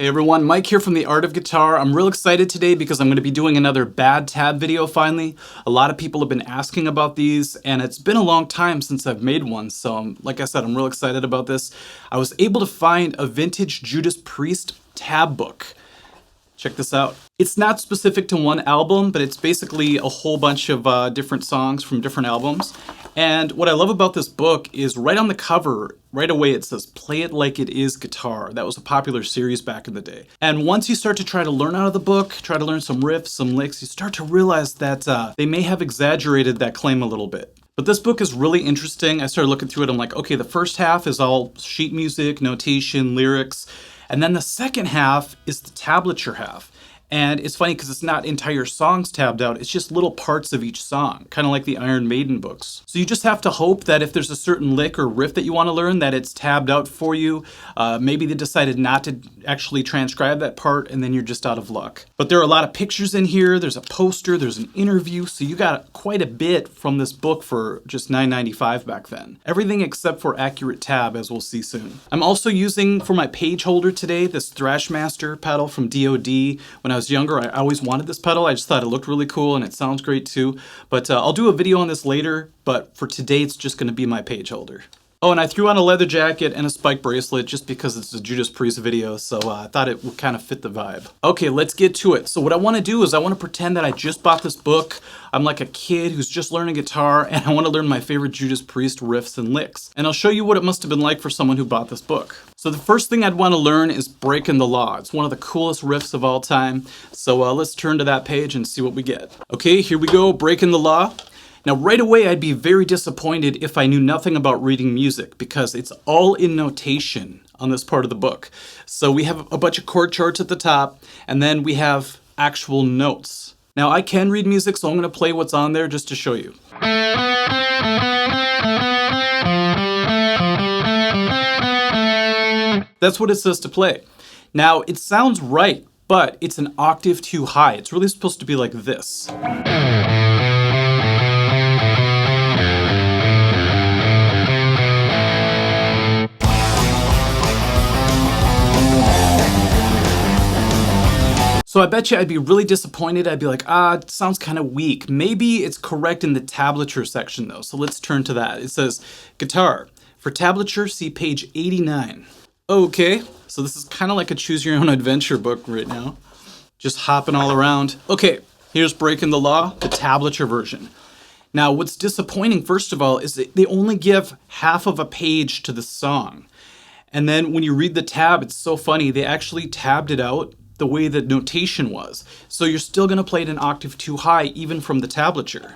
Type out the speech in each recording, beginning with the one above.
Hey everyone, Mike here from The Art of Guitar. I'm real excited today because I'm going to be doing another bad tab video finally. A lot of people have been asking about these and it's been a long time since I've made one, so like I said, I'm real excited about this. I was able to find a vintage Judas Priest tab book. Check this out. It's not specific to one album, but it's basically a whole bunch of different songs from different albums. And what I love about this book is right on the cover, right away it says, "Play It Like It Is Guitar." That was a popular series back in the day. And once you start to try to learn out of the book, try to learn some riffs, some licks, you start to realize that they may have exaggerated that claim a little bit. But this book is really interesting. I started looking through it, I'm like, okay, the first half is all sheet music, notation, lyrics, and then the second half is the tablature half. And it's funny because it's not entire songs tabbed out, it's just little parts of each song, kind of like the Iron Maiden books. So you just have to hope that if there's a certain lick or riff that you want to learn, that it's tabbed out for you. Maybe they decided not to actually transcribe that part and then you're just out of luck. But there are a lot of pictures in here, there's a poster, there's an interview, so you got quite a bit from this book for just $9.95 back then. Everything except for accurate tab, as we'll see soon. I'm also using for my page holder today this Thrashmaster pedal from DOD. When I was younger, I always wanted this pedal. I just thought it looked really cool and it sounds great too. But I'll do a video on this later, but for today it's just going to be my page holder. Oh, and I threw on a leather jacket and a spike bracelet just because it's a Judas Priest video, so I thought it would kind of fit the vibe. Okay, let's get to it. So what I want to do is I want to pretend that I just bought this book. I'm like a kid who's just learning guitar and I want to learn my favorite Judas Priest riffs and licks. And I'll show you what it must have been like for someone who bought this book. So the first thing I'd want to learn is Breaking the Law. It's one of the coolest riffs of all time. So let's turn to that page and see what we get. Okay, here we go, Breaking the Law. Now, right away, I'd be very disappointed if I knew nothing about reading music because it's all in notation on this part of the book. So we have a bunch of chord charts at the top, and then we have actual notes. Now, I can read music, so I'm going to play what's on there just to show you. That's what it says to play. Now, it sounds right, but it's an octave too high. It's really supposed to be like this. So I bet you I'd be really disappointed. I'd be like, it sounds kind of weak. Maybe it's correct in the tablature section though. So let's turn to that. It says guitar. For tablature, see page 89. Okay, so this is kind of like a choose your own adventure book right now. Just hopping all around. Okay, here's Breaking the Law, the tablature version. Now what's disappointing, first of all, is that they only give half of a page to the song. And then when you read the tab, it's so funny. They actually tabbed it out the way the notation was. So you're still going to play it an octave too high, even from the tablature.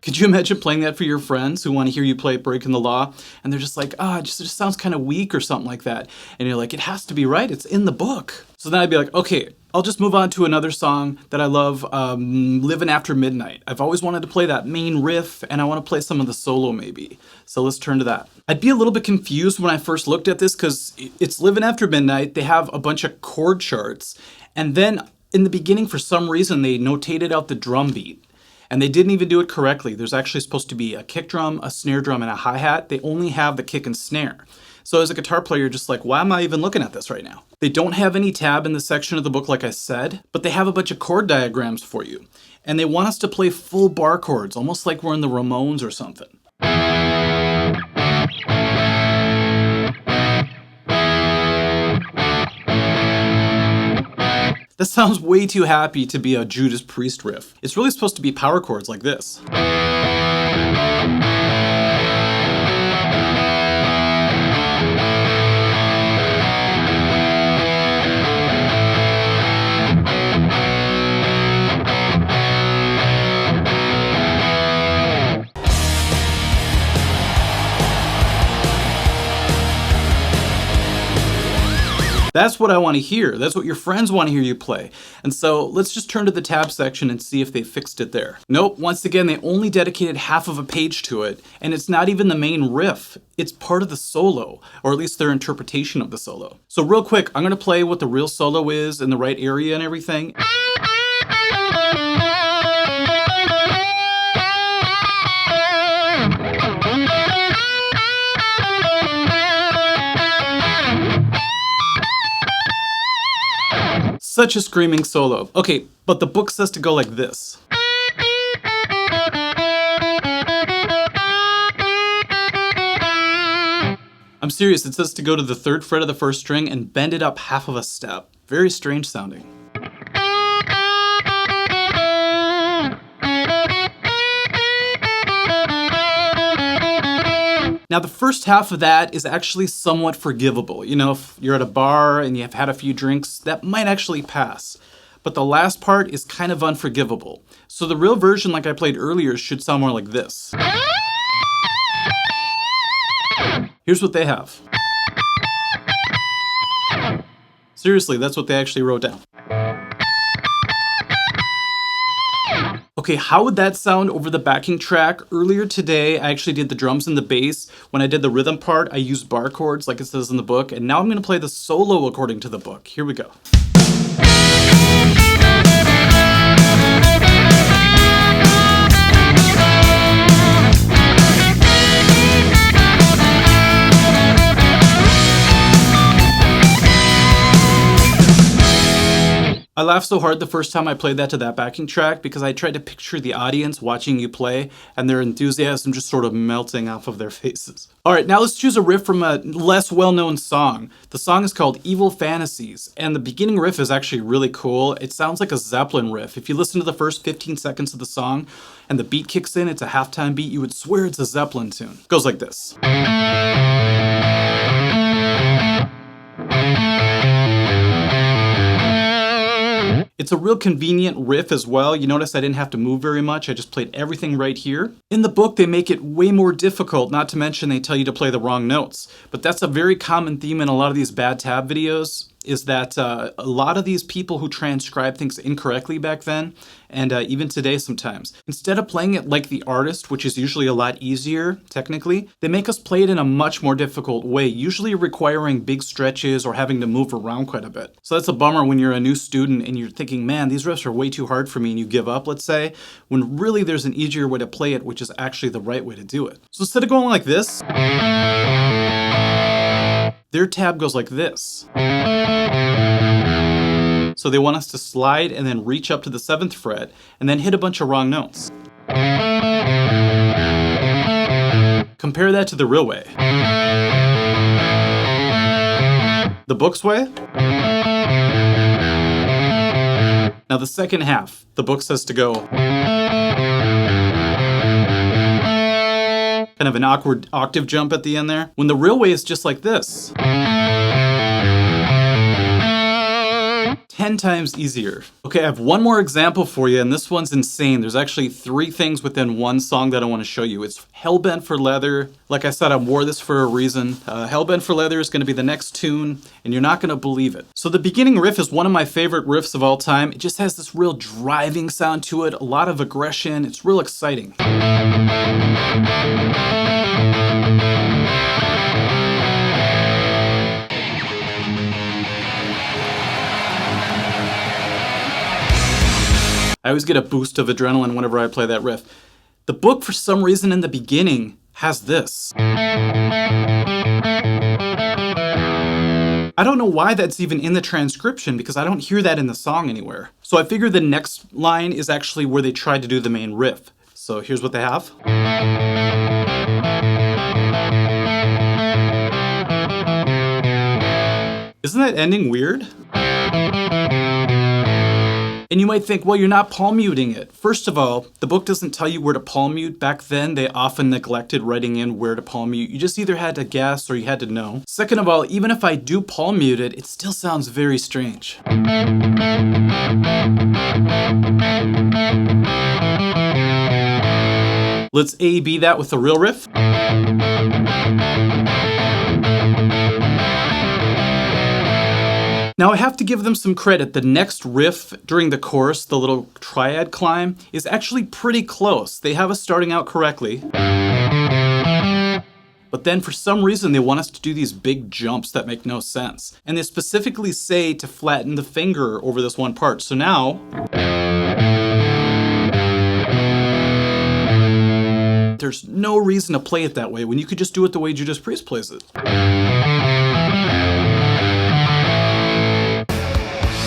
Could you imagine playing that for your friends who want to hear you play Breaking the Law? And they're just like, it just sounds kind of weak or something like that. And you're like, it has to be right. It's in the book. So then I'd be like, okay, I'll just move on to another song that I love, Living After Midnight. I've always wanted to play that main riff and I want to play some of the solo maybe. So let's turn to that. I'd be a little bit confused when I first looked at this because it's Living After Midnight. They have a bunch of chord charts. And then in the beginning, for some reason, they notated out the drum beat. And they didn't even do it correctly. There's actually supposed to be a kick drum, a snare drum, and a hi-hat. They only have the kick and snare. So as a guitar player, you're just like, why am I even looking at this right now? They don't have any tab in the section of the book, like I said, but they have a bunch of chord diagrams for you. And they want us to play full bar chords, almost like we're in the Ramones or something. That sounds way too happy to be a Judas Priest riff. It's really supposed to be power chords like this. That's what I want to hear. That's what your friends want to hear you play. And so let's just turn to the tab section and see if they fixed it there. Nope, once again, they only dedicated half of a page to it, and it's not even the main riff. It's part of the solo, or at least their interpretation of the solo. So real quick, I'm going to play what the real solo is in the right area and everything. Such a screaming solo. Okay, but the book says to go like this. I'm serious, it says to go to the 3rd fret of the 1st string and bend it up half of a step. Very strange sounding. Now the first half of that is actually somewhat forgivable. You know, if you're at a bar and you've had a few drinks, that might actually pass. But the last part is kind of unforgivable. So the real version, like I played earlier, should sound more like this. Here's what they have. Seriously, that's what they actually wrote down. Okay, how would that sound over the backing track? Earlier today, I actually did the drums and the bass. When I did the rhythm part, I used bar chords like it says in the book, and now I'm gonna play the solo according to the book. Here we go. I laughed so hard the first time I played that to that backing track because I tried to picture the audience watching you play and their enthusiasm just sort of melting off of their faces. All right, now let's choose a riff from a less well-known song. The song is called Evil Fantasies, and the beginning riff is actually really cool. It sounds like a Zeppelin riff. If you listen to the first 15 seconds of the song and the beat kicks in, it's a halftime beat, you would swear it's a Zeppelin tune. It goes like this. It's a real convenient riff as well. You notice I didn't have to move very much. I just played everything right here. In the book, they make it way more difficult, not to mention they tell you to play the wrong notes. But that's a very common theme in a lot of these bad tab videos, is that a lot of these people who transcribe things incorrectly back then, and even today sometimes, instead of playing it like the artist, which is usually a lot easier, technically, they make us play it in a much more difficult way, usually requiring big stretches or having to move around quite a bit. So that's a bummer when you're a new student and you're thinking, man, these riffs are way too hard for me, and you give up, let's say, when really there's an easier way to play it, which is actually the right way to do it. So instead of going like this, their tab goes like this. So they want us to slide and then reach up to the 7th fret and then hit a bunch of wrong notes. Compare that to the real way. The book's way? Now the second half, the book says to go kind of an awkward octave jump at the end there, when the real way is just like this. 10 times easier. Okay, I have one more example for you, and this one's insane. There's actually 3 things within one song that I want to show you. It's Hellbent for Leather. Like I said, I wore this for a reason. Hellbent for Leather is going to be the next tune, and you're not going to believe it. So the beginning riff is one of my favorite riffs of all time. It just has this real driving sound to it, a lot of aggression. It's real exciting. I always get a boost of adrenaline whenever I play that riff. The book, for some reason in the beginning, has this. I don't know why that's even in the transcription because I don't hear that in the song anywhere. So I figure the next line is actually where they tried to do the main riff. So here's what they have. Isn't that ending weird? And you might think, well, you're not palm muting it. First of all, the book doesn't tell you where to palm mute. Back then, they often neglected writing in where to palm mute. You just either had to guess or you had to know. Second of all, even if I do palm mute it, it still sounds very strange. Let's A-B that with the real riff. Now I have to give them some credit. The next riff during the chorus, the little triad climb, is actually pretty close. They have us starting out correctly. But then for some reason they want us to do these big jumps that make no sense. And they specifically say to flatten the finger over this one part. So now, there's no reason to play it that way when you could just do it the way Judas Priest plays it.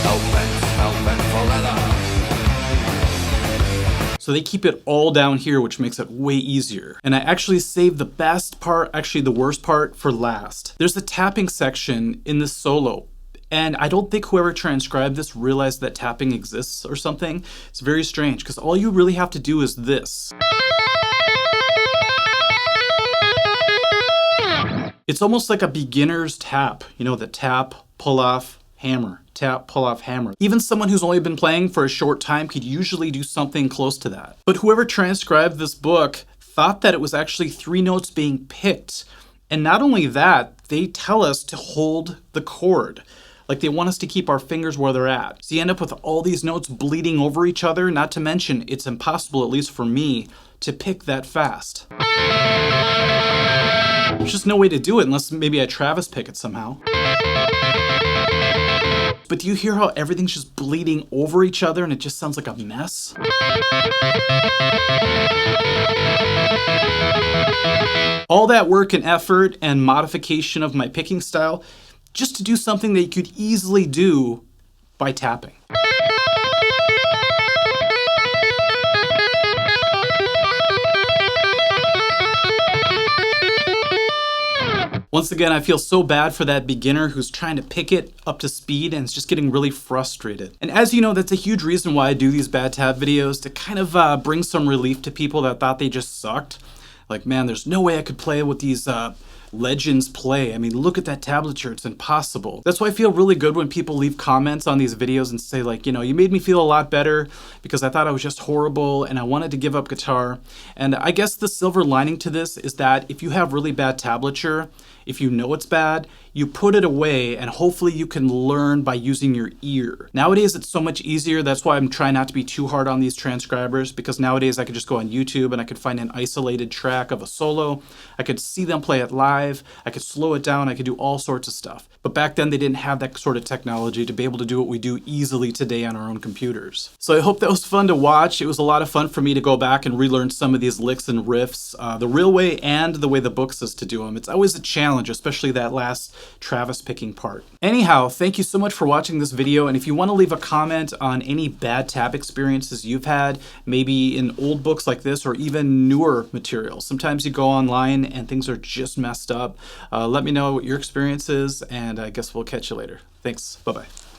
Open So they keep it all down here, which makes it way easier. And I actually saved the best part, actually the worst part, for last. There's a tapping section in this solo. And I don't think whoever transcribed this realized that tapping exists or something. It's very strange, because all you really have to do is this. It's almost like a beginner's tap. You know, the tap, pull off, hammer. Tap, pull off, hammer. Even someone who's only been playing for a short time could usually do something close to that. But whoever transcribed this book thought that it was actually 3 notes being picked. And not only that, they tell us to hold the chord. Like they want us to keep our fingers where they're at. So you end up with all these notes bleeding over each other, not to mention it's impossible, at least for me, to pick that fast. There's just no way to do it unless maybe I Travis pick it somehow. But do you hear how everything's just bleeding over each other and it just sounds like a mess? All that work and effort and modification of my picking style just to do something that you could easily do by tapping. Once again, I feel so bad for that beginner who's trying to pick it up to speed and is just getting really frustrated. And as you know, that's a huge reason why I do these bad tab videos, to kind of bring some relief to people that thought they just sucked. Like, man, there's no way I could play with these legends play. I mean, look at that tablature, it's impossible. That's why I feel really good when people leave comments on these videos and say like, you know, you made me feel a lot better because I thought I was just horrible and I wanted to give up guitar. And I guess the silver lining to this is that if you have really bad tablature, if you know it's bad, you put it away and hopefully you can learn by using your ear. Nowadays, it's so much easier. That's why I'm trying not to be too hard on these transcribers, because nowadays I could just go on YouTube and I could find an isolated track of a solo. I could see them play it live. I could slow it down. I could do all sorts of stuff. But back then they didn't have that sort of technology to be able to do what we do easily today on our own computers. So I hope that was fun to watch. It was a lot of fun for me to go back and relearn some of these licks and riffs, the real way and the way the book says to do them. It's always a challenge, especially that last Travis picking part. Anyhow, thank you so much for watching this video, and if you want to leave a comment on any bad tab experiences you've had, maybe in old books like this or even newer materials. Sometimes you go online and things are just messed up. Let me know what your experience is, and I guess we'll catch you later. Thanks. Bye-bye.